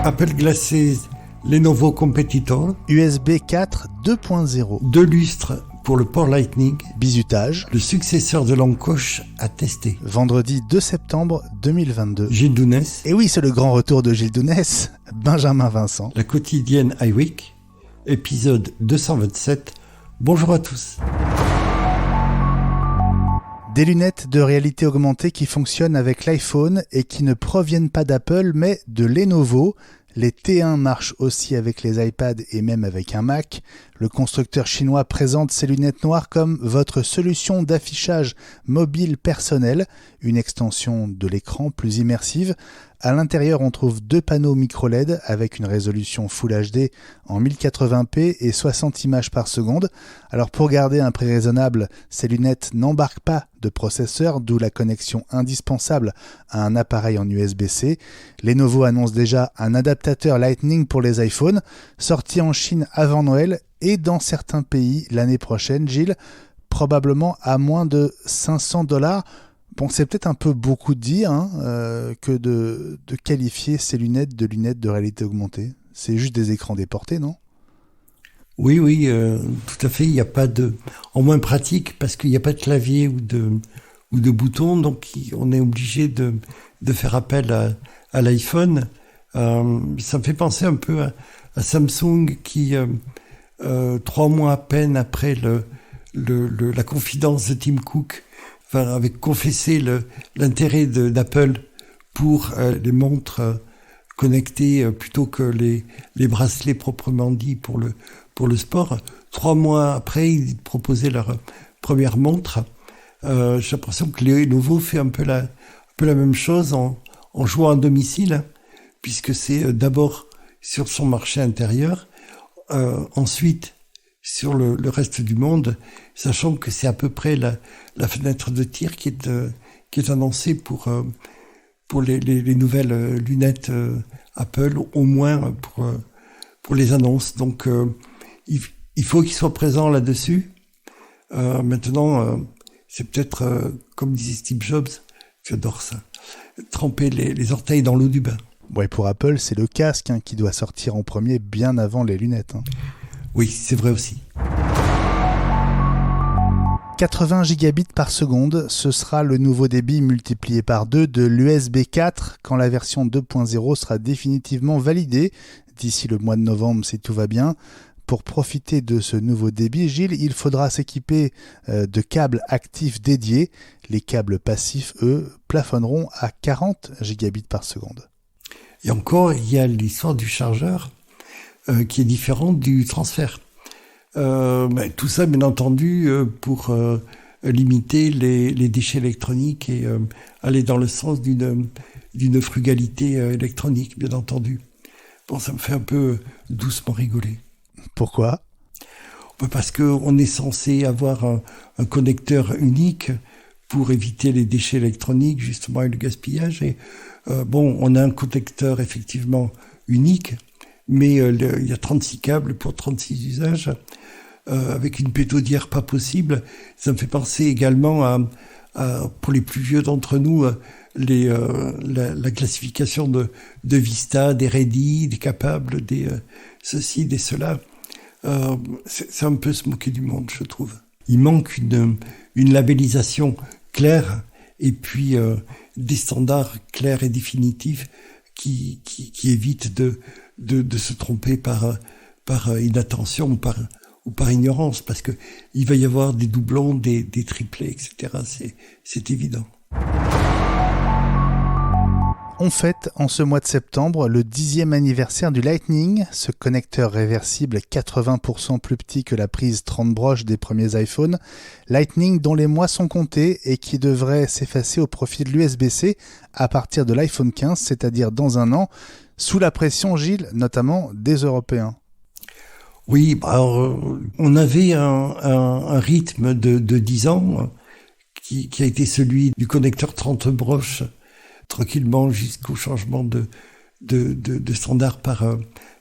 Apple glacé Lenovo Competitor. USB 4 2.0. 2 lustres pour le port Lightning. Bizutage. Le successeur de l'encoche à tester. Vendredi 2 septembre 2022. Gilles Dounès. Et oui, c'est le grand retour de Gilles Dounès. Benjamin Vincent. La quotidienne iWeek. Épisode 227. Bonjour à tous. Des lunettes de réalité augmentée qui fonctionnent avec l'iPhone et qui ne proviennent pas d'Apple mais de Lenovo. Les T1 marchent aussi avec les iPads et même avec un Mac. Le constructeur chinois présente ces lunettes noires comme votre solution d'affichage mobile personnel, une extension de l'écran plus immersive. À l'intérieur, on trouve 2 panneaux micro-LED avec une résolution Full HD en 1080p et 60 images par seconde. Alors pour garder un prix raisonnable, ces lunettes n'embarquent pas de processeur, d'où la connexion indispensable à un appareil en USB-C. Lenovo annonce déjà un adaptateur Lightning pour les iPhones, sorti en Chine avant Noël et dans certains pays l'année prochaine. Gilles, probablement à moins de $500. Bon, c'est peut-être un peu beaucoup dire que de qualifier ces lunettes de réalité augmentée. C'est juste des écrans déportés, non ? Oui, tout à fait. Il n'y a pas de, en moins pratique parce qu'il n'y a pas de clavier ou de boutons, donc on est obligé de faire appel à l'iPhone. Ça me fait penser un peu à Samsung qui 3 mois à peine après la confidence de Tim Cook, avait confessé l'intérêt d'Apple pour les montres connectées plutôt que les bracelets proprement dits pour le sport. 3 mois après, ils proposaient leur première montre. J'ai l'impression que Lenovo fait un peu la même chose en jouant à domicile, puisque c'est d'abord sur son marché intérieur, ensuite sur le reste du monde, sachant que c'est à peu près la fenêtre de tir qui est annoncée pour les nouvelles lunettes Apple, au moins pour les annonces. Donc il faut qu'ils soient présents là-dessus. Maintenant, c'est peut-être comme disait Steve Jobs, j'adore ça, tremper les orteils dans l'eau du bain. Ouais, pour Apple, c'est le casque qui doit sortir en premier bien avant les lunettes. Oui, c'est vrai aussi. 80 gigabits par seconde, ce sera le nouveau débit multiplié par 2 de l'USB 4 quand la version 2.0 sera définitivement validée d'ici le mois de novembre si tout va bien. Pour profiter de ce nouveau débit, Gilles, il faudra s'équiper de câbles actifs dédiés. Les câbles passifs, eux, plafonneront à 40 gigabits par seconde. Et encore, il y a l'histoire du chargeur qui est différente du transfert. Tout ça, bien entendu, pour limiter les déchets électroniques et aller dans le sens d'une frugalité électronique, bien entendu. Bon, ça me fait un peu doucement rigoler. Pourquoi ? Parce qu'on est censé avoir un connecteur unique pour éviter les déchets électroniques, justement, et le gaspillage. Et on a un connecteur effectivement unique, mais il y a 36 câbles pour 36 usages, avec une pétaudière pas possible. Ça me fait penser également à pour les plus vieux d'entre nous, la classification de Vista, des Ready, des capables, des ceci, des cela. C'est un peu se moquer du monde, je trouve. Il manque une labellisation claire et puis des standards clairs et définitifs qui évitent de se tromper par inattention ou par ignorance, parce que il va y avoir des doublons, des triplés, etc. C'est évident. On fête en ce mois de septembre le 10e anniversaire du Lightning, ce connecteur réversible 80% plus petit que la prise 30 broches des premiers iPhones. Lightning dont les mois sont comptés et qui devrait s'effacer au profit de l'USB-C à partir de l'iPhone 15, c'est-à-dire dans un an, sous la pression, Gilles, notamment des Européens. Oui, on avait un rythme de 10 ans qui a été celui du connecteur 30 broches, tranquillement jusqu'au changement de standard par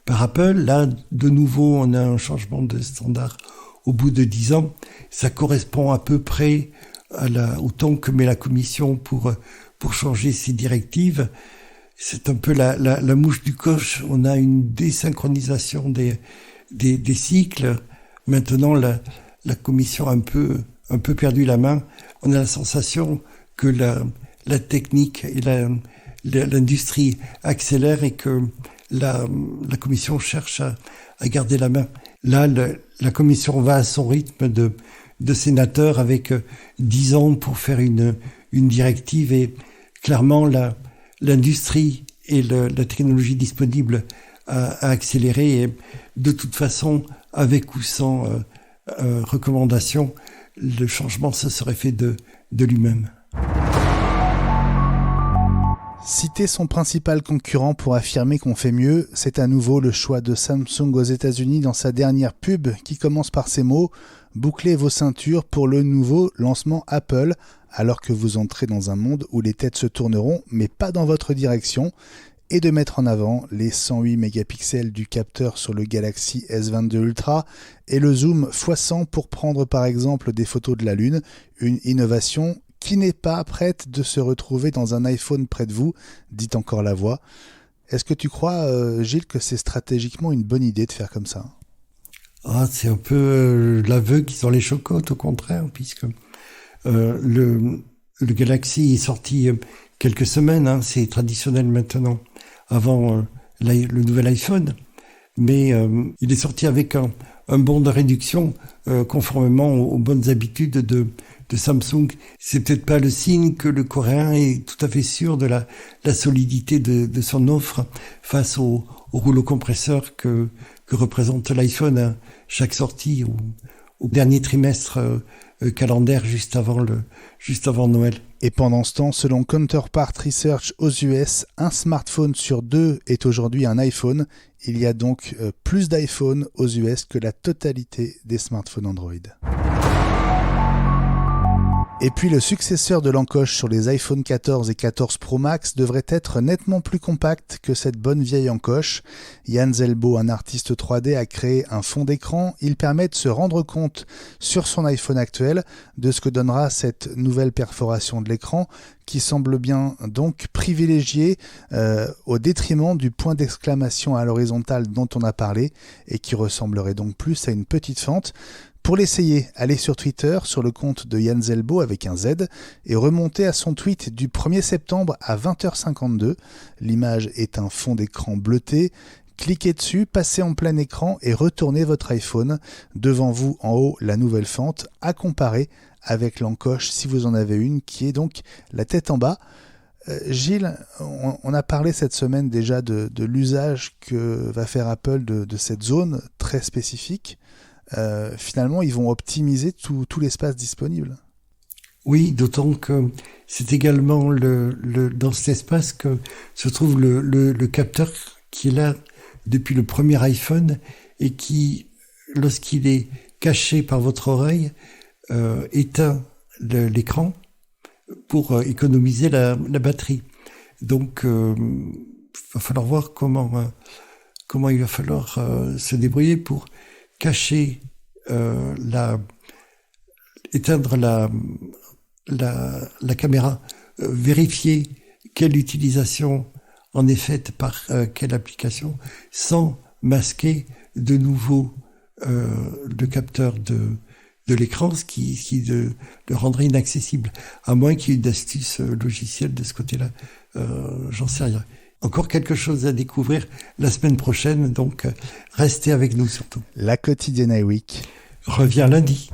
Apple. Là, de nouveau, on a un changement de standard au bout de 10 ans. Ça correspond à peu près au temps que met la Commission pour changer ces directives. c'est un peu la mouche du coche. On a une désynchronisation des cycles. Maintenant, la commission a un peu perdu la main. On a la sensation que la technique et l'industrie accélèrent et que la commission cherche à garder la main. Là, la commission va à son rythme de sénateur avec 10 ans pour faire une directive, et clairement l'industrie et la technologie disponible a accéléré, et de toute façon, avec ou sans recommandation, le changement se serait fait de lui-même. Citer son principal concurrent pour affirmer qu'on fait mieux, c'est à nouveau le choix de Samsung aux États-Unis dans sa dernière pub qui commence par ces mots « Bouclez vos ceintures pour le nouveau lancement Apple », alors que vous entrez dans un monde où les têtes se tourneront, mais pas dans votre direction, et de mettre en avant les 108 mégapixels du capteur sur le Galaxy S22 Ultra et le zoom x100 pour prendre par exemple des photos de la Lune, une innovation qui n'est pas prête de se retrouver dans un iPhone près de vous, dit encore la voix. Est-ce que tu crois, Gilles, que c'est stratégiquement une bonne idée de faire comme ça ? C'est un peu l'aveu qu'ils ont les chocottes, au contraire, puisque le Galaxy est sorti quelques semaines, c'est traditionnel maintenant, avant le nouvel iPhone, mais il est sorti avec un bond de réduction conformément aux bonnes habitudes de Samsung. C'est peut-être pas le signe que le coréen est tout à fait sûr de la solidité de son offre face au rouleau compresseur que représente l'iPhone à chaque sortie au dernier trimestre calendaire juste avant Noël. Et pendant ce temps, selon Counterpart Research aux US, un smartphone sur 2 est aujourd'hui un iPhone. Il y a donc plus d'iPhone aux US que la totalité des smartphones Android. Et puis le successeur de l'encoche sur les iPhone 14 et 14 Pro Max devrait être nettement plus compact que cette bonne vieille encoche. Jan Zelbo, un artiste 3D, a créé un fond d'écran. Il permet de se rendre compte sur son iPhone actuel de ce que donnera cette nouvelle perforation de l'écran qui semble bien donc privilégiée au détriment du point d'exclamation à l'horizontale dont on a parlé et qui ressemblerait donc plus à une petite fente. Pour l'essayer, allez sur Twitter, sur le compte de Jan Zelbo avec un Z, et remontez à son tweet du 1er septembre à 20h52. L'image est un fond d'écran bleuté. Cliquez dessus, passez en plein écran et retournez votre iPhone. Devant vous, en haut, la nouvelle fente, à comparer avec l'encoche, si vous en avez une, qui est donc la tête en bas. Gilles, on a parlé cette semaine déjà de l'usage que va faire Apple de cette zone très spécifique. Finalement, ils vont optimiser tout l'espace disponible. Oui, d'autant que c'est également dans cet espace que se trouve le capteur qui est là depuis le premier iPhone et qui, lorsqu'il est caché par votre oreille, éteint l'écran pour économiser la batterie. Donc, va falloir voir comment il va falloir se débrouiller pour cacher éteindre la caméra, vérifier quelle utilisation en est faite par quelle application, sans masquer de nouveau le capteur de l'écran, ce qui le rendrait inaccessible, à moins qu'il y ait une astuce logicielle de ce côté-là. J'en sais rien. Encore quelque chose à découvrir la semaine prochaine, donc restez avec nous surtout. La quotidienne iWeek revient lundi.